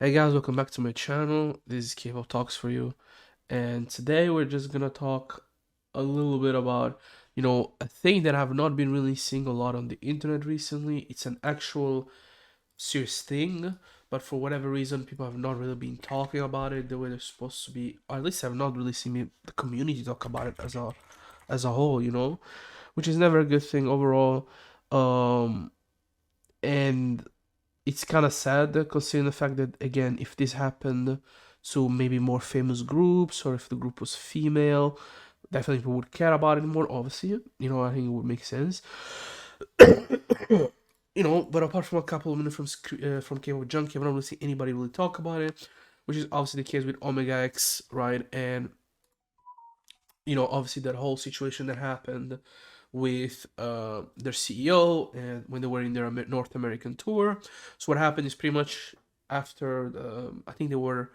Hey guys, welcome back to my channel. This is K-pop Talks for you, and today we're just gonna talk a little bit about, a thing that I've not been really seeing a lot on the internet recently. It's an actual serious thing, but for whatever reason, people have not really been talking about it the way they're supposed to be. Or at least I've not really seen the community talk about it as a whole, which is never a good thing overall. Um, and it's kind of sad considering the fact that, again, if this happened to maybe more famous groups, or if the group was female, definitely people would care about it more. Obviously, I think it would make sense. But apart from a couple of minutes from K-pop Junkie, I've not really seen anybody really talk about it, which is obviously the case with Omega X, right? And obviously that whole situation that happened with their CEO and when they were in their North American tour. So what happened is pretty much after I think they were,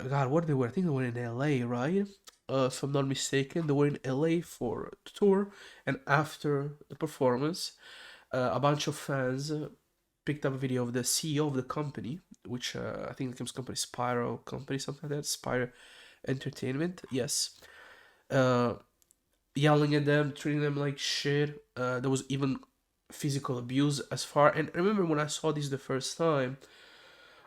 God, what they were? I think they were in LA, right? If I'm not mistaken, they were in LA for the tour, and after the performance, a bunch of fans picked up a video of the CEO of the company, which I think the company Spyro Company, something like that, Spyro Entertainment. Yes. Uh, Yelling at them, treating them like shit. There was even physical abuse as far. And I remember when I saw this the first time,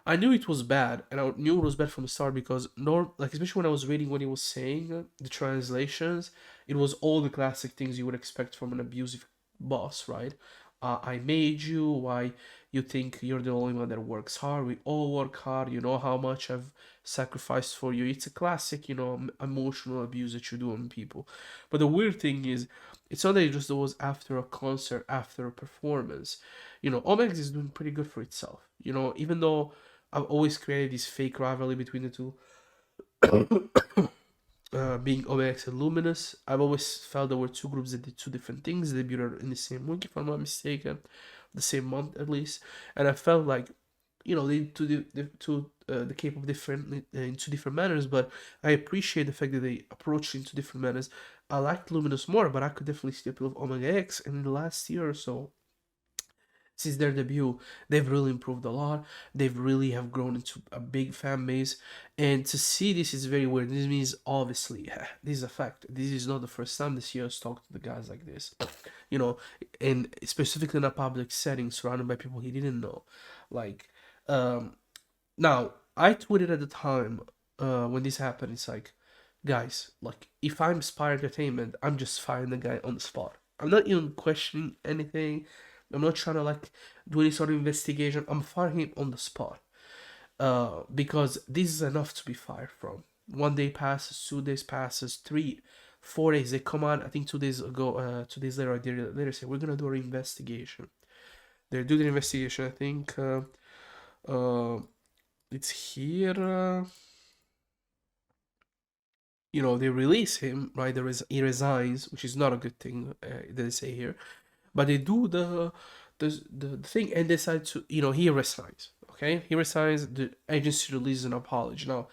I knew it was bad, and I knew it was bad from the start because like especially when I was reading what he was saying, the translations, it was all the classic things you would expect from an abusive boss, right? I made you. Why you think you're the only one that works hard? We all work hard. You know how much I've sacrificed for you. It's a classic, emotional abuse that you do on people. But the weird thing is, it's not that it just was after a concert, after a performance. Omex is doing pretty good for itself. Even though I've always created this fake rivalry between the two, being OMX and Luminous. I've always felt there were two groups that did two different things. They debuted in the same week, if I'm not mistaken, the same month at least. And I felt like, they the K-pop different in two different manners. But I appreciate the fact that they approached it in two different manners. I liked Luminous more, but I could definitely see the appeal of Omega X. And in the last year or so, since their debut, they've really improved a lot. They've really have grown into a big fan base, and to see this is very weird. This means obviously this is a fact. This is not the first time this year has talked to the guys like this, you know, and specifically in a public setting surrounded by people he didn't know. Like, um, now I tweeted at the time when this happened. It's like, guys, like if I'm Spy Entertainment, I'm just firing the guy on the spot. I'm not even questioning anything. I'm not trying to like do any sort of investigation. I'm firing him on the spot. Because this is enough to be fired from. 1 day passes, 2 days passes, 3, 4 days. They come out. I think 2 days ago, 2 days later, or later say we're gonna do an investigation. They're doing the investigation. I think uh, it's here. They release him, right? He resigns, which is not a good thing. They say here, but they do the thing and decide to, he resigns. Okay, he resigns. The agency releases an apology. Now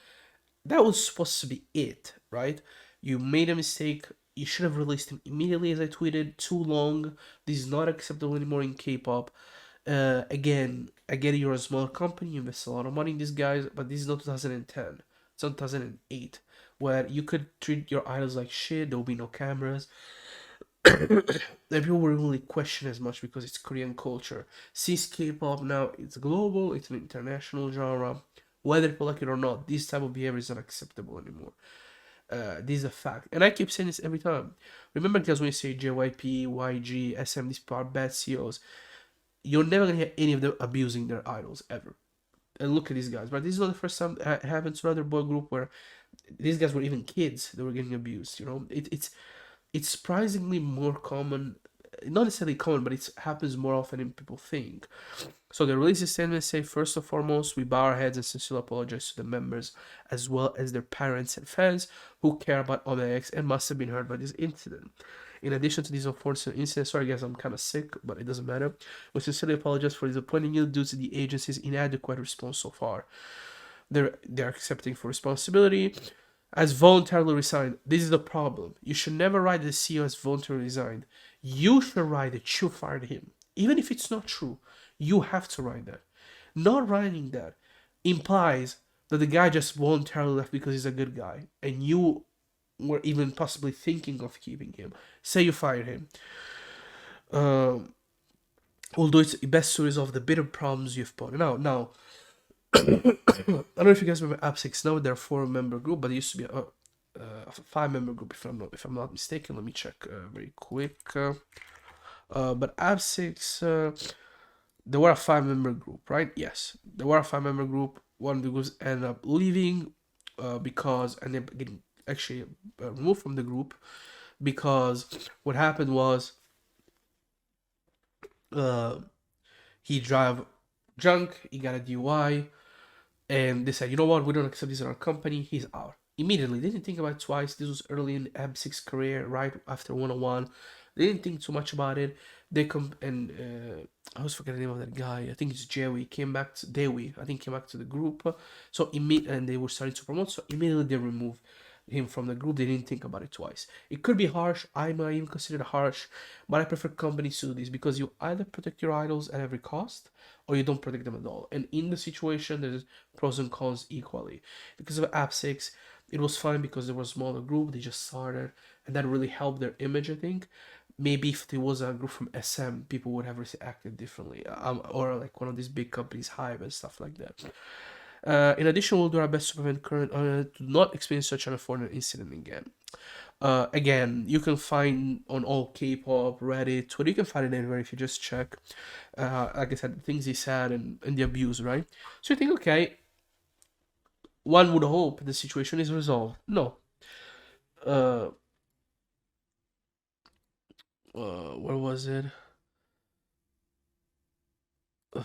that was supposed to be it, right? You made a mistake. You should have released him immediately, as I tweeted. Too long. This is not acceptable anymore in K-pop. Again, I get it, you're a small company, you invest a lot of money in these guys, but this is not 2010. It's not 2008, where you could treat your idols like shit. There will be no cameras. And people will really question as much because it's Korean culture. Since K-pop now it's global, it's an international genre. Whether people like it or not, this type of behavior is not acceptable anymore. This is a fact, and I keep saying this every time. Remember, guys, when you say JYP, YG, SM, these are bad CEOs, you're never gonna hear any of them abusing their idols ever. And look at these guys, but this is not the first time it happened to another boy group where these guys were even kids. They were getting abused. It's surprisingly more common, not necessarily common, but it happens more often than people think. So the release statement say, first and foremost, we bow our heads and sincerely apologize to the members as well as their parents and fans who care about Omega X and must have been hurt by this incident. In addition to these unfortunate incidents, sorry guys, I'm kind of sick, but it doesn't matter. We sincerely apologize for disappointing you due to the agency's inadequate response so far. They're accepting for responsibility as voluntarily resigned. This is the problem. You should never write the CEO has voluntarily resigned. You should write that you fired him. Even if it's not true, you have to write that. Not writing that, implies that the guy just voluntarily left because he's a good guy, and you were even possibly thinking of keeping him. Say you fired him. Um, Although it's best to resolve the bitter problems you've pointed out. Now, I don't know if you guys remember App6. Now they're a 4-member group, but it used to be a 5-member group, if I'm not mistaken. Let me check very quick. But App6, they were a 5-member group, right? Yes, they were a 5-member group. One of the groups ended up leaving because, and they getting actually removed from the group because what happened was he drive drunk, he got a DUI, and they said, you know what, we don't accept this in our company, he's out. Immediately, they didn't think about it twice. This was early in App6 career, right after 101. They didn't think too much about it. They come and I always forget the name of that guy. I think it's Dewi. Came back to Dewi. I think came back to the group. So and they were starting to promote. So immediately they removed him from the group. They didn't think about it twice. It could be harsh. I might even consider it harsh, but I prefer companies to do this because you either protect your idols at every cost or you don't protect them at all. And in the situation, there's pros and cons equally. Because of App6, it was fine because there was a smaller group. They just started, and that really helped their image, I think. Maybe if there was a group from SM, people would have acted differently, or like one of these big companies, Hive and stuff like that. In addition, we'll do our best to prevent current to not experience such an unfortunate incident again. Again, you can find on all K-pop, Reddit, Twitter, you can find it anywhere if you just check. Like I said, the things he said and the abuse, right? So you think, okay, one would hope the situation is resolved. No. Uh, where was it? The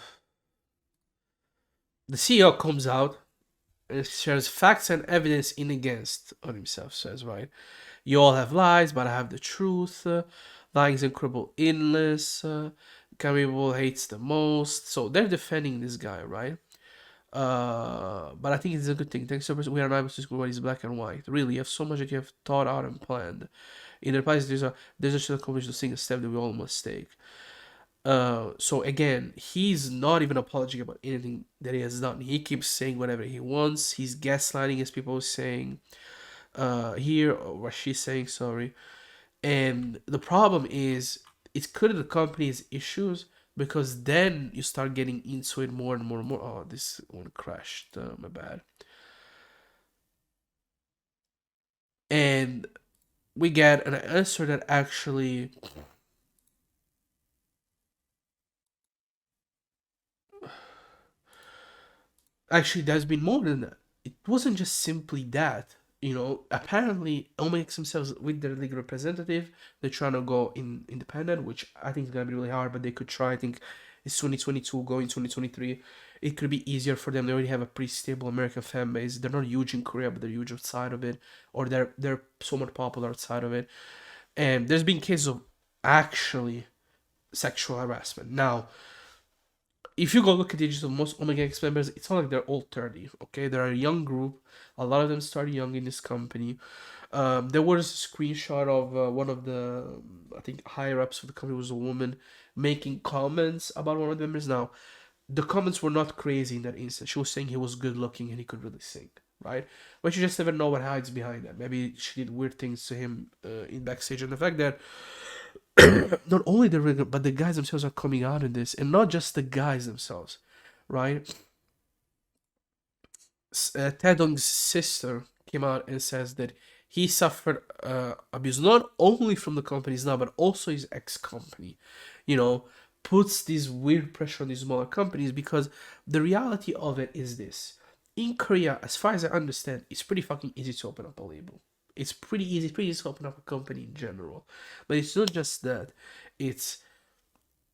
CEO comes out and shares facts and evidence in against on himself, says, right? You all have lies, but I have the truth. Lying is incredible illness. Camille hates the most. So they're defending this guy, right? But I think it's a good thing. Thanks so much. We are not able to school what is black and white. Really, you have so much that you have thought out and planned. In their place, there's a accomplish the single step that we all must take. So again, he's not even apologizing about anything that he has done. He keeps saying whatever he wants. He's gaslighting, as people are saying here, or what she's saying, sorry. And the problem is, it's clear the company's issues because then you start getting into it more and more and more. Oh, this one crashed. My bad. And we get an answer that actually there's been more than that. It wasn't just simply that. Apparently Omex themselves with their legal representative, they're trying to go independent, which I think is gonna be really hard, but they could try. I think it's 2022 going 2023. It could be easier for them. They already have a pretty stable American fan base. They're not huge in Korea, but they're huge outside of it, or they're somewhat popular outside of it. And there's been cases of actually sexual harassment. Now, if you go look at the ages of most Omega X members, it's not like they're all 30, okay? They're a young group. A lot of them started young in this company. There was a screenshot of one of the, I think, higher ups of the company was a woman making comments about one of the members. Now, the comments were not crazy in that instance. She was saying he was good looking and he could really sing, right? But you just never know what hides behind that. Maybe she did weird things to him in backstage. And the fact that not only the ring, but the guys themselves are coming out in this, and not just the guys themselves, right? Taedong's sister came out and says that he suffered abuse not only from the companies now, but also his ex-company. Puts this weird pressure on these smaller companies because the reality of it is this: in Korea, as far as I understand, it's pretty fucking easy to open up a label. It's pretty easy to open up a company in general. But it's not just that. It's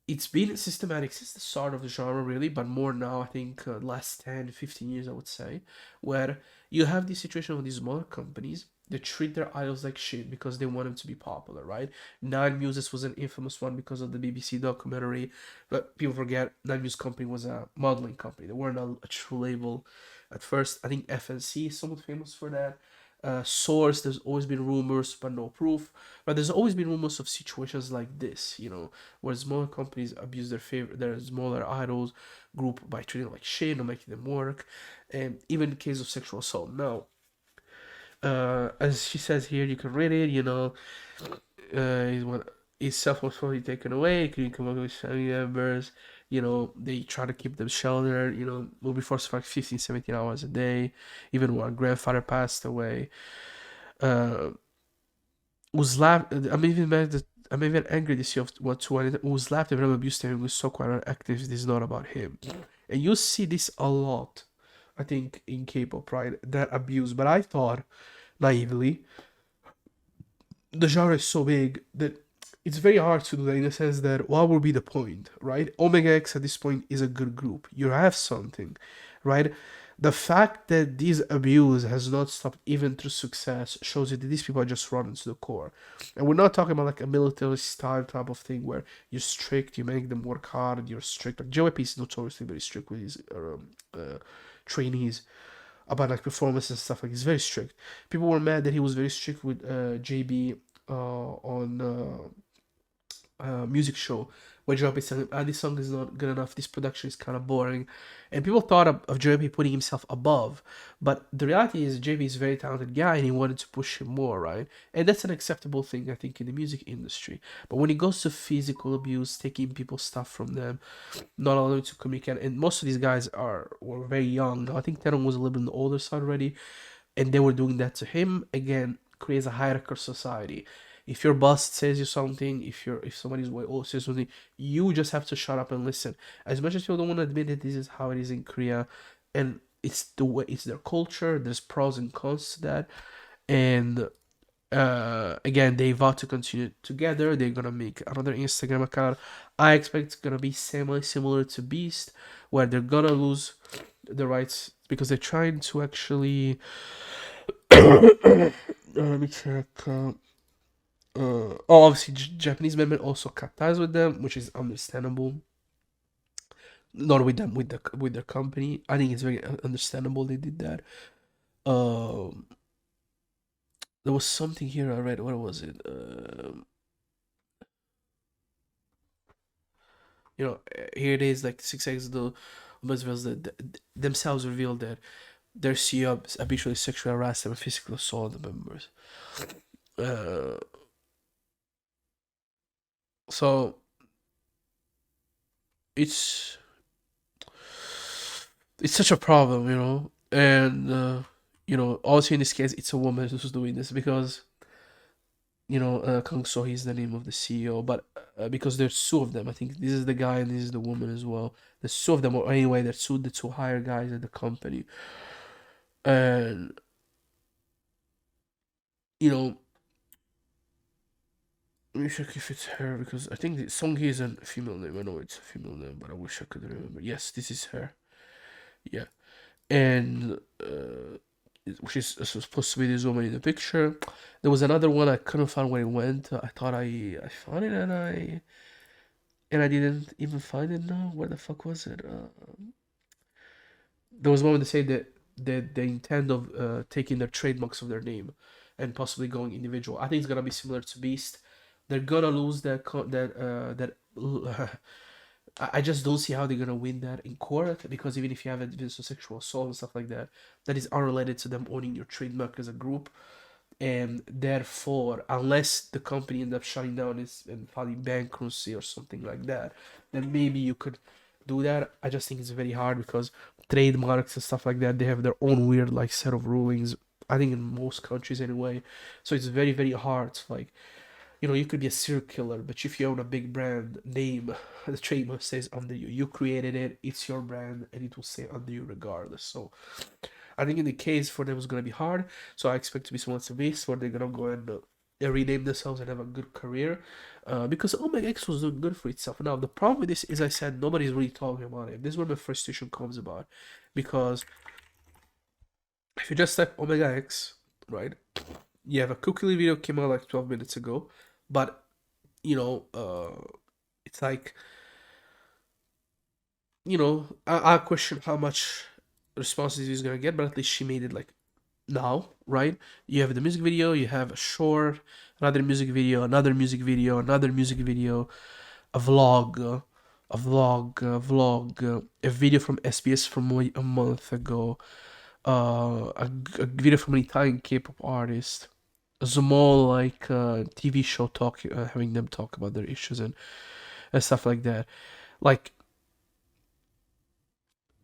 it's been systematic since the start of the genre, really, but more now, I think, last 10, 15 years, I would say, where you have this situation with these smaller companies that treat their idols like shit because they want them to be popular, right? Nine Muses was an infamous one because of the BBC documentary, but people forget Nine Muse Company was a modeling company. They weren't a true label at first. I think FNC is somewhat famous for that. source. There's always been rumors, but no proof. But there's always been rumors of situations like this, where smaller companies abuse their smaller idols group by treating them like shit or making them work, and even in case of sexual assault. Now, as she says here, you can read it. Is what is self-responsibility taken away, including come with family members. They try to keep them sheltered. Will be forced to work 15, 17 hours a day. Even when grandfather passed away, uh, was laughed. I'm even mad that I'm even angry this year of what to was laughed at abuse him was so quite active. This is not about him, and you see this a lot. I think in K-pop, right? That abuse, but I thought naively the genre is so big that it's very hard to do that in the sense that what would be the point, right? Omega X at this point is a good group. You have something, right? The fact that this abuse has not stopped even through success shows you that these people are just rotten to the core. And we're not talking about like a military style type of thing where you're strict, you make them work hard, you're strict. Like JYP is notoriously very strict with his trainees about like performance and stuff. Like he's very strict. People were mad that he was very strict with JB on music show where JYP is saying, this song is not good enough, this production is kind of boring. And people thought of JYP putting himself above. But the reality is JB is a very talented guy and he wanted to push him more, right? And that's an acceptable thing, I think, in the music industry. But when it goes to physical abuse, taking people's stuff from them, not allowing them to communicate, and most of these guys were very young. I think Teron was a little bit on the older side already, and they were doing that to him. Again, creates a hierarchical society. If your boss says you something, if somebody's way old says something, you just have to shut up and listen. As much as people don't want to admit it, this is how it is in Korea, and it's the way, it's their culture. There's pros and cons to that, and again, they vow to continue together. They're gonna make another Instagram account. I expect it's gonna be similar to Beast, where they're gonna lose the rights because they're trying to actually. Let me check. Obviously, Japanese government also cut ties with them, which is understandable. Not with them, with their company. I think it's very understandable they did that. Um, there was something here I read. What was it? Here it is. Like 6 years ago, themselves revealed that their CEO habitually sexually harassed them and physically assaulted the members. Uh, so it's it's such a problem, and also in this case, it's a woman who's doing this because Kang So is the name of the CEO, but because there's two of them, I think this is the guy and this is the woman as well. There's two of them, or anyway, there's the two higher guys at the company, and you know, let me check if it's her because I think the Song Hye is a female name. I know it's a female name, but I wish I could remember. Yes, this is her. Yeah, and which is supposed to be this woman in the picture. There was another one I couldn't find where it went. I thought I found it and I didn't even find it now. Where the fuck was it? There was one that said that they intend of taking their trademarks of their name and possibly going individual. I think it's gonna be similar to Beast. They're gonna lose that. I just don't see how they're gonna win that in court because even if you have evidence of sexual assault and stuff like that, that is unrelated to them owning your trademark as a group, and therefore, unless the company ends up shutting down and filing bankruptcy or something like that, then maybe you could do that. I just think it's very hard because trademarks and stuff like that, they have their own weird like set of rulings. I think in most countries anyway, so it's very very hard to like you could be a serial killer, but if you own a big brand name, the trademark stays under you. You created it, it's your brand, and it will stay under you regardless. So I think in the case for them it's gonna be hard. So I expect to be someone to base where they're gonna go and rename themselves and have a good career. Because Omega X was doing good for itself. Now the problem with this is I said nobody's really talking about it. This is where my frustration comes about. Because if you just type Omega X, right? You have a cookie video came out like 12 minutes ago, but it's like I question how much responses he's gonna get, but at least she made it like now, right? You have the music video, you have a short, another music video, another music video, another music video, a vlog, a video from SBS from a month ago, a video from an Italian K-pop artist, a small like TV show having them talk about their issues and stuff like that. Like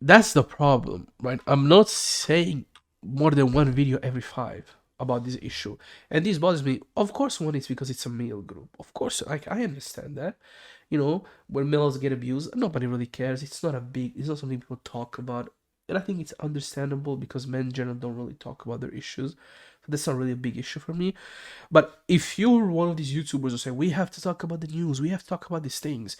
that's the problem, right? I'm not saying more than one video every 5 about this issue, and this bothers me. Of course, one is because it's a male group. Of course, like I understand that. When males get abused, nobody really cares. It's not something people talk about. And I think it's understandable because men in general don't really talk about their issues. So that's not really a big issue for me. But if you're one of these YouTubers who say, we have to talk about the news, we have to talk about these things,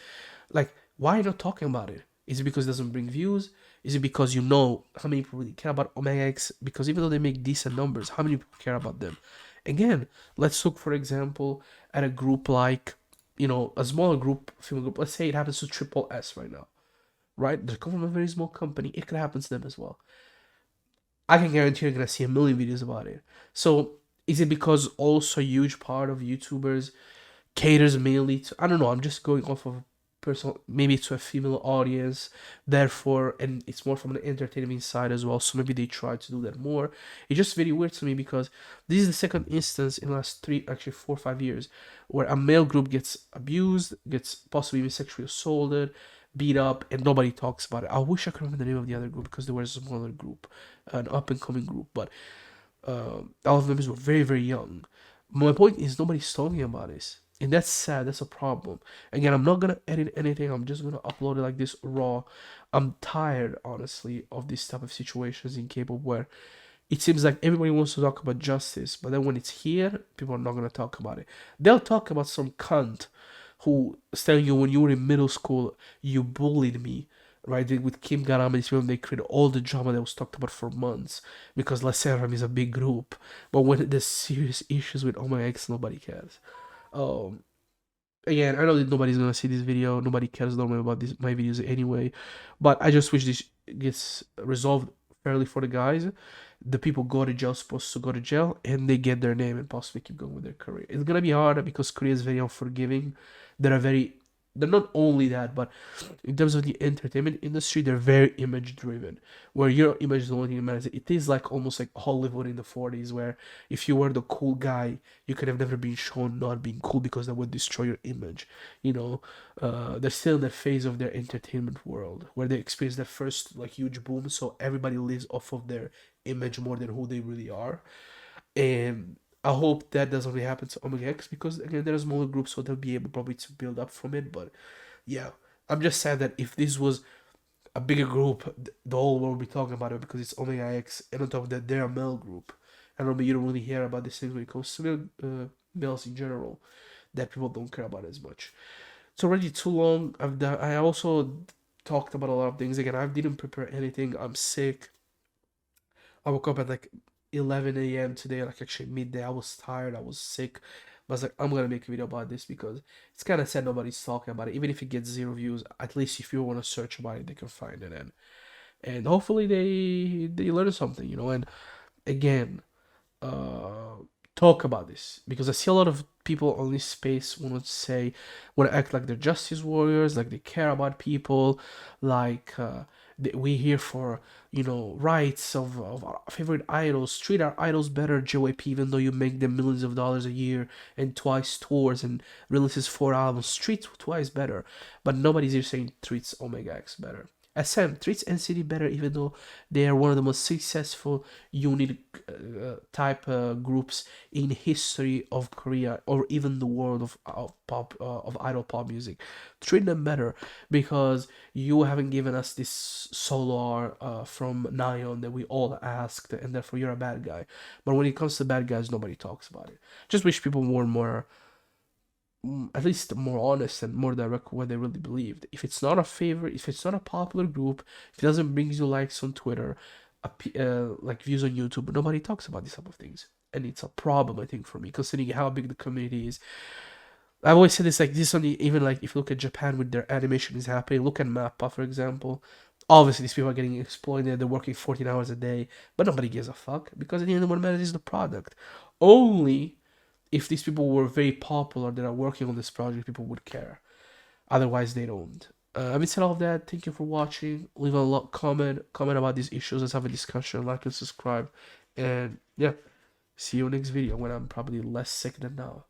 like, why not talking about it? Is it because it doesn't bring views? Is it because you know how many people really care about Omega X? Because even though they make decent numbers, how many people care about them? Again, let's look, for example, at a group like, a smaller group, female group. Let's say it happens to Triple S right now, right? They come from a very small company. It could happen to them as well. I can guarantee you're gonna see a million videos about it. So is it because also a huge part of YouTubers caters mainly to, I don't know, I'm just going off of personal, maybe to a female audience, therefore, and it's more from an entertainment side as well, so maybe they try to do that more. It's just very weird to me because this is the second instance in the last 4 or 5 years where a male group gets abused, gets possibly even sexually assaulted, beat up, and nobody talks about it. I wish I could remember the name of the other group because they were a smaller group, an up and coming group, but all of them were very, very young. My point is nobody's talking about this. And that's sad. That's a problem. Again, I'm not gonna edit anything. I'm just gonna upload it like this raw. I'm tired, honestly, of this type of situations in K-pop where it seems like everybody wants to talk about justice, but then when it's here, people are not gonna talk about it. They'll talk about some cunt who is telling you when you were in middle school you bullied me, right? With Kim Garam and this film, they created all the drama that was talked about for months because La Seram is a big group. But when there's serious issues with Omega X, nobody cares. Um, Again, I know that nobody's gonna see this video. Nobody cares normally about my videos anyway. But I just wish this gets resolved fairly for the guys. The people go to jail supposed to go to jail, and they get their name and possibly keep going with their career. It's gonna be harder because Korea is very unforgiving. They're not only that, but in terms of the entertainment industry, they're very image driven. Where your image is the only thing that matters. It is like almost like Hollywood in the 40s, where if you were the cool guy, you could have never been shown not being cool because that would destroy your image. They're still in the phase of their entertainment world where they experience their first like huge boom, so everybody lives off of their image more than who they really are. And I hope that doesn't really happen to Omega X because again, they're a smaller group, so they'll be able probably to build up from it. But yeah, I'm just sad that if this was a bigger group, the whole world would be talking about it because it's Omega X, and on top of that, they're a male group. I don't know, but you don't really hear about these things when it comes to males in general, that people don't care about as much. It's already too long. I also talked about a lot of things. Again, I didn't prepare anything. I'm sick. I woke up at like 11 a.m. today, like actually midday. I was tired. I was sick. But I was like, I'm gonna make a video about this because it's kind of sad nobody's talking about it. Even if it gets 0 views, at least if you want to search about it, they can find it, and hopefully they learn something, And again, uh, talk about this because I see a lot of people on this space want to act like they're justice warriors, like they care about people, like we here for rights of our favorite idols. Treat our idols better, JYP, even though you make them millions of dollars a year and twice tours and releases 4 albums. Treat Twice better, but nobody's here saying treats Omega X better. SM treats NCT better, even though they are one of the most successful unit type groups in history of Korea or even the world of pop of idol pop music. Treat them better because you haven't given us this Solar from Nayeon that we all asked, and therefore you're a bad guy. But when it comes to bad guys, nobody talks about it. Just wish people were more at least more honest and more direct what they really believed. If it's not a favorite, if it's not a popular group, if it doesn't bring you likes on Twitter, like views on YouTube, nobody talks about these type of things, and it's a problem I think for me, considering how big the community is. I've always said this, like this only even like if you look at Japan with their animation is happening. Look at Mappa, for example. Obviously, these people are getting exploited. They're working 14 hours a day, but nobody gives a fuck because at the end, what matters is the product. Only if these people were very popular that are working on this project, people would care. Otherwise, they don't. Having said all of that, thank you for watching. Leave a comment about these issues. Let's have a discussion. Like and subscribe. And yeah, see you next video when I'm probably less sick than now.